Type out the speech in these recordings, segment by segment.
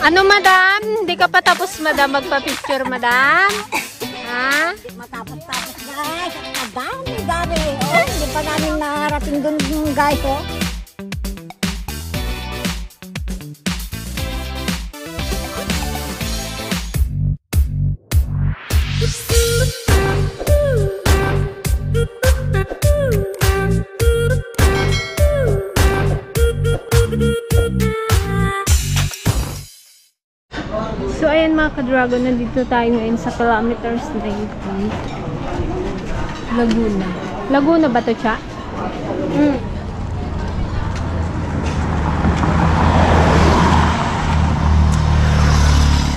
Ano, madam? Hindi ka pa tapos, madam, magpa-picture, madam? Ha? Matapos-tapos, guys. Madami. Oh, hindi pa namin narating dun, guys, oh. So, ayan mga ka-dragon, nandito tayo ngayon sa kilometers 90. Laguna. Laguna ba to, Cha?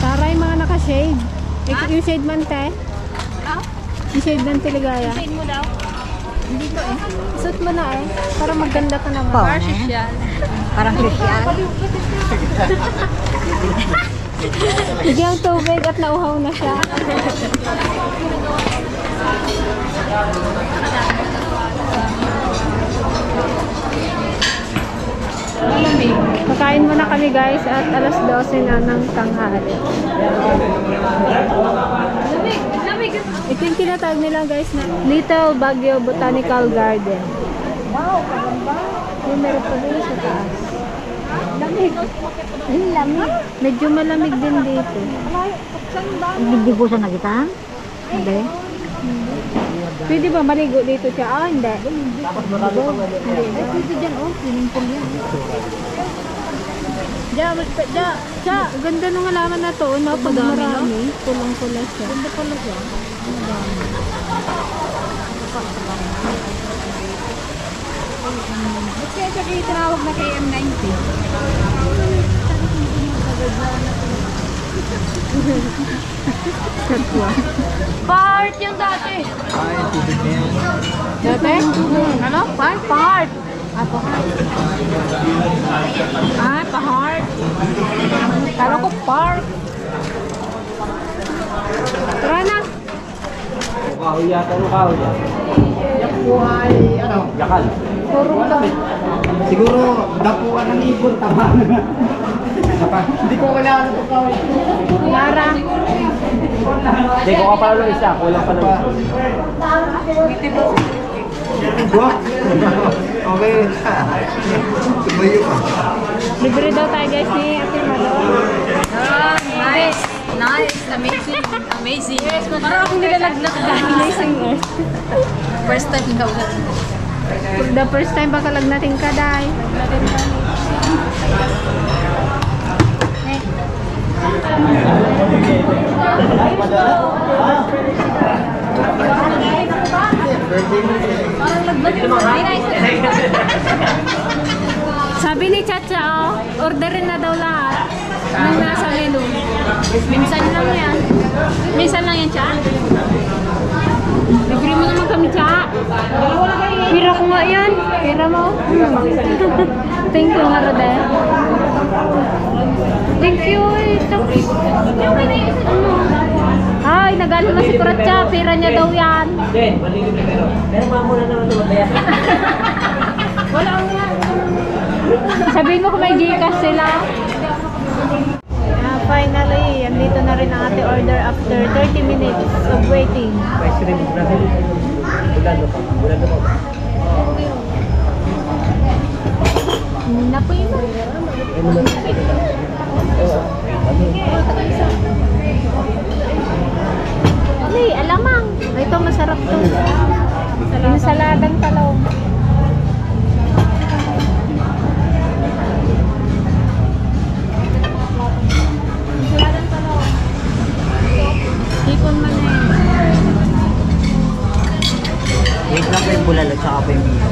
Taray mga naka-shade. Yung shade man, te? Yung shade man, Teligaya. Shade mo daw? Hindi ko eh. Suot mo na eh. Para maganda ka naman. Parang social. Parang social. Hindi ang tubig at nauhaw na siya. Kakain muna kami guys at alas 12 na ng tanghali. Ito yung tinatawag nila guys na Little Baguio Botanical Garden. Wow, kaganda. Yung meron pa din sa taas. Lamig. Ay, lamig. Medyo malamig din dito. Nagdibusan na kita? Hindi. Pwede ba maligo dito siya? Ah, hindi. Ay, dito dyan, oh. Swimming pool yan. Siya, ganda nung halaman na to. No? Pag marami, pulang-pula siya. Ganda pala siya. Ba't kaya siya kayo tinawag na KM90? Part yung dati. Dati? Ano? Part? Part. Pa-heart. Kala ko park. Tara na. Kahoy yata, ano kahoy? Yan po ay, ano? Yakal. Puro ka. Siguro, dapuan ng ibon, tama. Hindi ko kailangan ito kahoy. Lara. Hindi ko ka pala lang isa, kulang pa lang. Okay. Sumayo ka. Libre daw tayo guys ni Ate Malo. Nice. Amazing. Parang akong nilalaglag dahil. Amazing eh. First time daw na. The first time baka lagnatin ka dahil. Sabi ni Chacha, oh, orderin na daw lahat ng nasa menu. Minsan lang yan. Minsan lang yan, Cha. Libre mo naman kami, Cha. Pira ko nga yan. Pira mo. Thank you nga, Rode. Thank you. Ay, nagalo na si Kuratcha. Pira niya daw yan. Pero mamuna naman ito, Wala nga. Sabihin mo kung may Gcash sila. Finally, andito na rin ang ating order after 30 minutes of waiting. ice cream natin. Bulalo pa. Napoy mo. Ay, alamang. Ito masarap to. Insaladang talong. Hipon man eh. Wait lang po yung bulalo, tsaka po yung bino.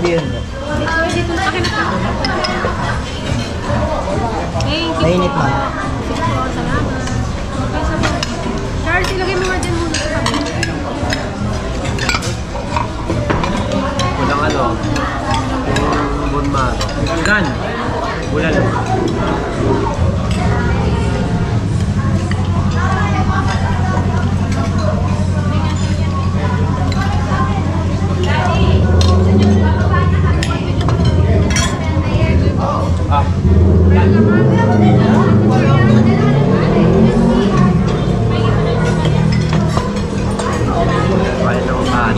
Beer. Dito na akin na. Mainit man. Salamat. Charles, ilagay mo nga dyan muna sa kami. Walang ano, yung bunmaro. Gan! Bulan. Ah. Kaya na kumahan.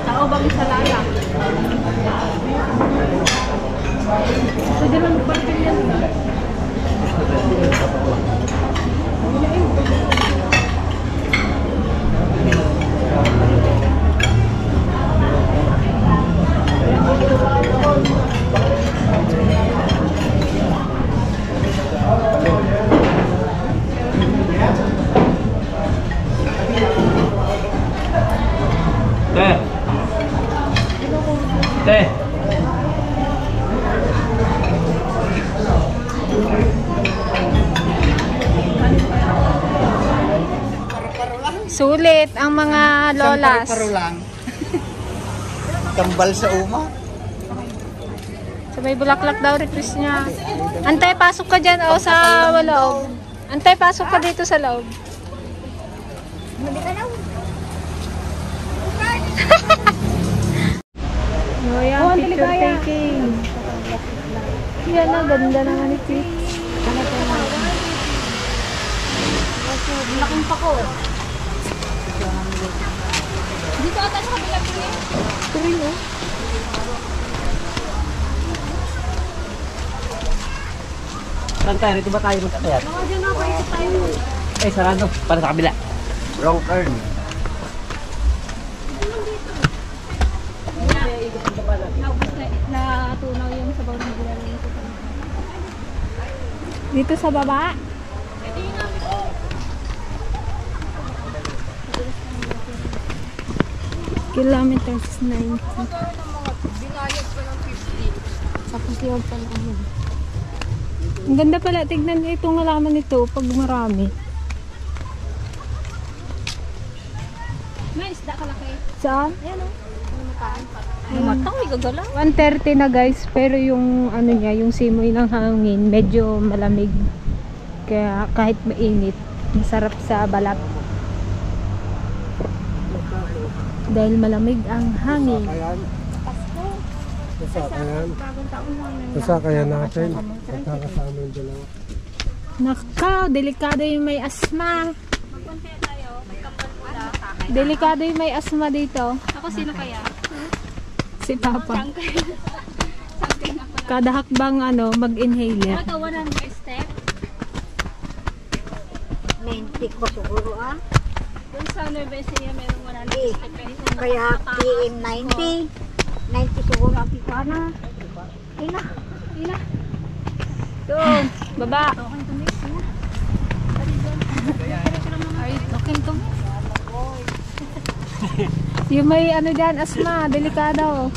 Tao bang isa lala? Pwede lang parking yan ba? Te! Te! Sulit ang mga lolas. Paro lang. Kambal sa uma. Sa may bulaklak daw request niya. Antay, pasok ka dyan o sa loob. Antay, pasok ka dito sa loob. Oh, yan, picture taking. Yan na, ganda naman ni Pete. Laking pa ko. Dito ata sa kabila ko eh. Ito rin oh. Saan tayo? Rito ba tayo magkakayat? Baka dyan ako, ito tayo. Eh, sarado. Para sa kabila. Wrong turn. Natunaw yung sabaw ng gulay nito. Dito sa baba. Kilometers 90. Tapos yung pala ano. Ang ganda pala, tignan niyo itong halaman nito pag marami. May isda kalaki. Saan? Ayan o. Matang, may gagala. 1:30 na guys, pero yung ano niya, yung simoy ng hangin, medyo malamig. Kaya kahit mainit, masarap sa balat. Dahil malamig ang hangin. Masakaya natin. Pagkakasama yung dalawa. Nakaw, delikado yung may asma. Delikado yung may asma dito. Ako sino kaya? Si Papa. Kada hakbang ano, mag-inhaler. Ito, 100 step. 90 ko siguro ah. Doon sa Nueva Ecija merong 100 step. Kaya PM 90. 90 siguro ang pikana. Ina. Ila. Doon, baba. Ay, okay to. Yung may ano dyan, asma, delikado.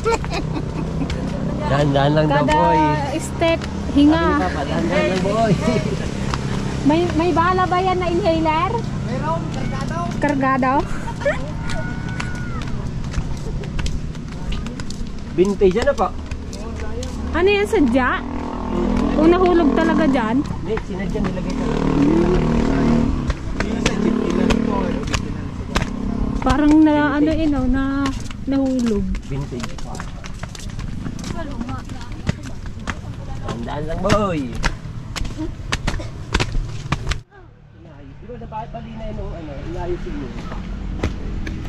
Dahan-dahan lang daw, Kada boy. step, hinga. Dahan-dahan lang, boy. May bala ba yan na inhaler? Meron, kargado. Kargado? Vintage na po. Ano yan, sadya? Kung nahulog talaga dyan? Hindi, sinadya nilagay ka. Parang na ano na nahulog. Vintage. Dahan-dahan lang, boy. Di ba dapat palinay nung ano, inayusin mo?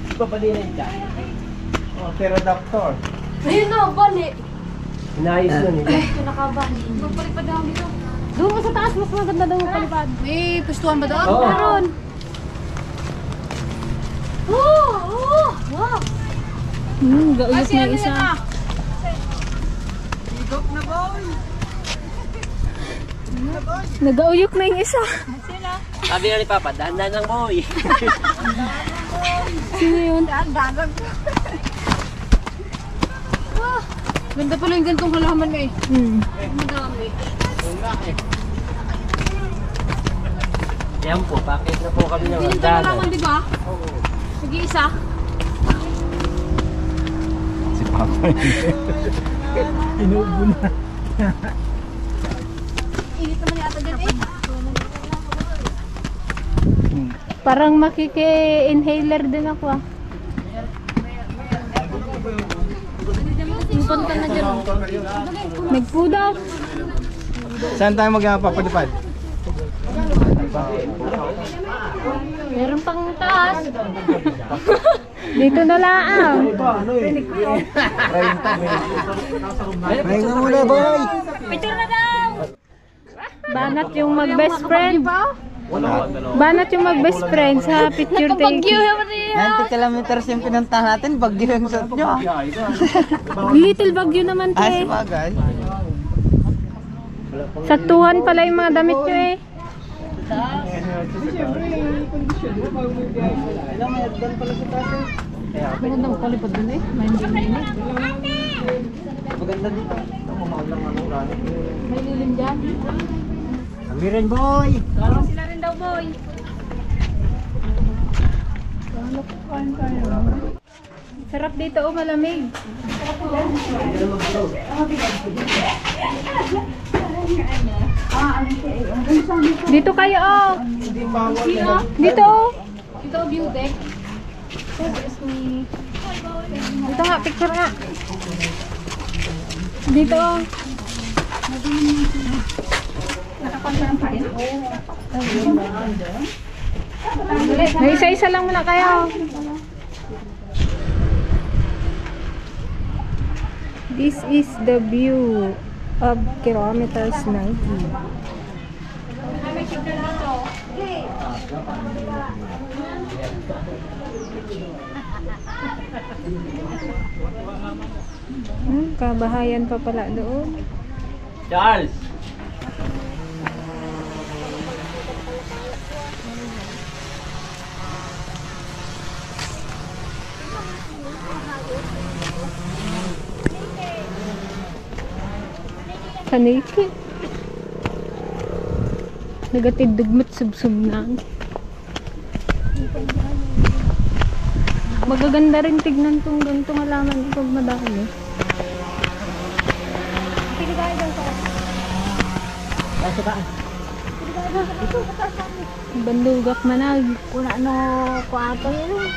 Di ba palinay dyan? Oh, pterodactyl. Ayun na, bali. Inayos na nila. Ito nakabali. Magpalik pa daw dito. Doon mo sa taas, mas maganda daw magpalipad. May pustuhan ba doon? Meron. Wow! Gauyok na isa. Nagauyok na yung isa. Sabi na ni Papa, dahan-dahan lang boy. Sino yun? Ganda pala yung gantong halaman mo eh. Madami. Yan po, pakit na po kami ng Ganyan tayo halaman, di ba? Oo. Nag-iisa. Si Papa. Inuubo na. Init naman yata dyan eh. Parang makiki-inhaler din ako ah. Punta na dyan. Nagpo daw. Saan tayo magpapalipad? Meron pang taas. Dito na lang. Pahinga muna, boy! Banat yung mag-best friend. Banat yung mag-best friend sa picture taking. 90 kilometers yung pinuntahan natin, bagyo yung suot nyo. Little Baguio naman to eh. Bagay. Saktuhan pala yung mga damit nyo eh. Maganda ko palipad dun eh. May Maganda dito. Mahal lang ano, May lilim dyan. Kami rin, boy! Sila rin daw boy. Sarap dito oh, malamig. Dito kayo oh. Dito oh. Ito view deck. Dito nga, picture nga. Dito oh. May isa-isa lang muna kayo. This is the view of kilometers 90. Kabahayan pa pala doon. Charles! Kaniki. Nagatid dugmat subsum na. Magaganda rin tignan tong gantong halaman pag madami. Bandugak manag. Kung ano, kuwato yun.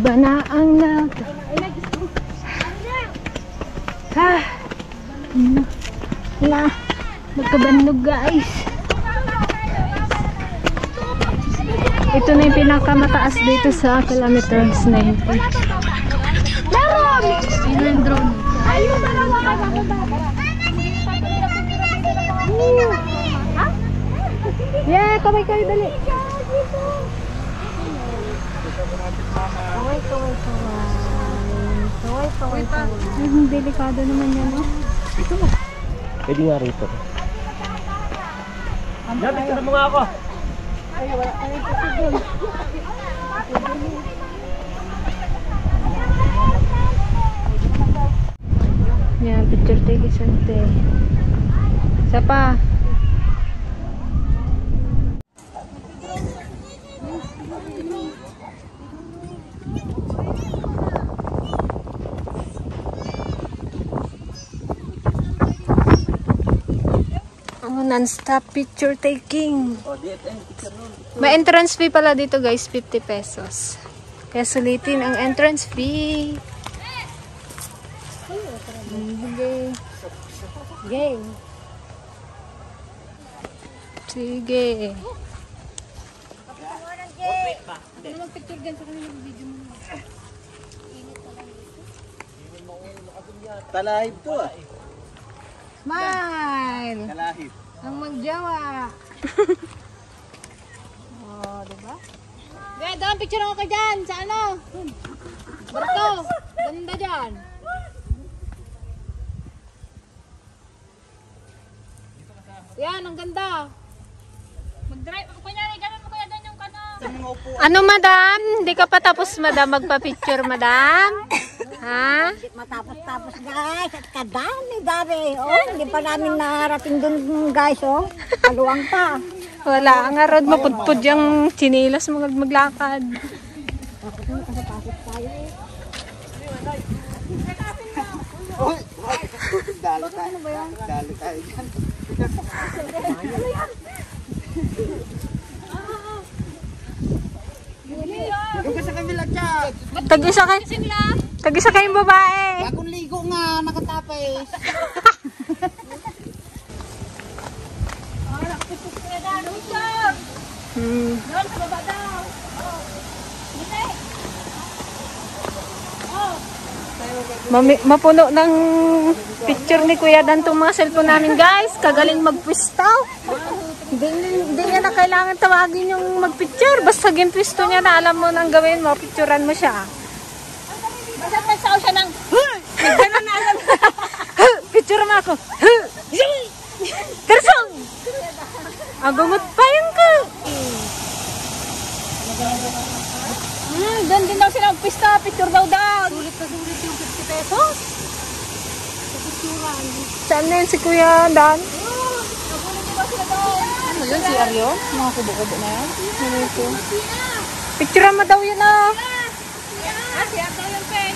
Iba na ang lag. Ha! Wala. Magkabandog guys. Ito na yung pinakamataas dito sa kilometers 90. Meron! Sino yung drone? Ayun, dalawa ka na. Yeah, kamay kayo dali. Delikado naman yan, no? Pwede nga rito. Dapat ka mo nga ako. Yan, picture take isante. Isa pa. Non-stop picture taking. May entrance fee pala dito guys, 50 pesos. Kaya sulitin ang entrance fee. Sige. Sige. Ano mag-picture dyan sa kanilang video mo? Talahib to ah. Smile! Talahib. Ang magjawa. Oh, diba? Gaya, doon, picture ako ka dyan. Sa ano? Barto, ganda dyan. Yan, ang ganda. Mag-drive. Kunyari, ganun mo kaya doon yung kanon. Ano, madam? Hindi ka pa tapos, madam, magpa-picture, madam? Ha? Matapos-tapos guys, at kadami-dami. Oh, hindi pa namin narating dun guys, oh. Kaluwang pa. Wala, ang arod mapudpud yung chinilas mo maglakad. Dalo tayo. Dalo tayo dyan. Huwag sa kabila dyan. Tag-isa kayong babae. Bagong ligo nga, nakatapis. Mapuno ng picture ni Kuya Dan itong mga cellphone namin, guys. Kagaling magpwisto. Hindi niya na kailangan tawagin yung magpicture. Basta game pwisto niya na alam mo nang gawin mo, picturean mo siya. Basta nagsaw siya ng, Ganun na alam. Picture mo ako. Tersong! Agumot pa yun ka. doon din daw sila magpista, picture daw daw. Sulit na sulit yung 50 pesos. Sa picturean. Saan na yun si Kuya Dan? Ano yun, si Aryo? Mga kubo-kubo na yan? Ano ito? Picturean mo daw yun ah. Siya daw yung pen.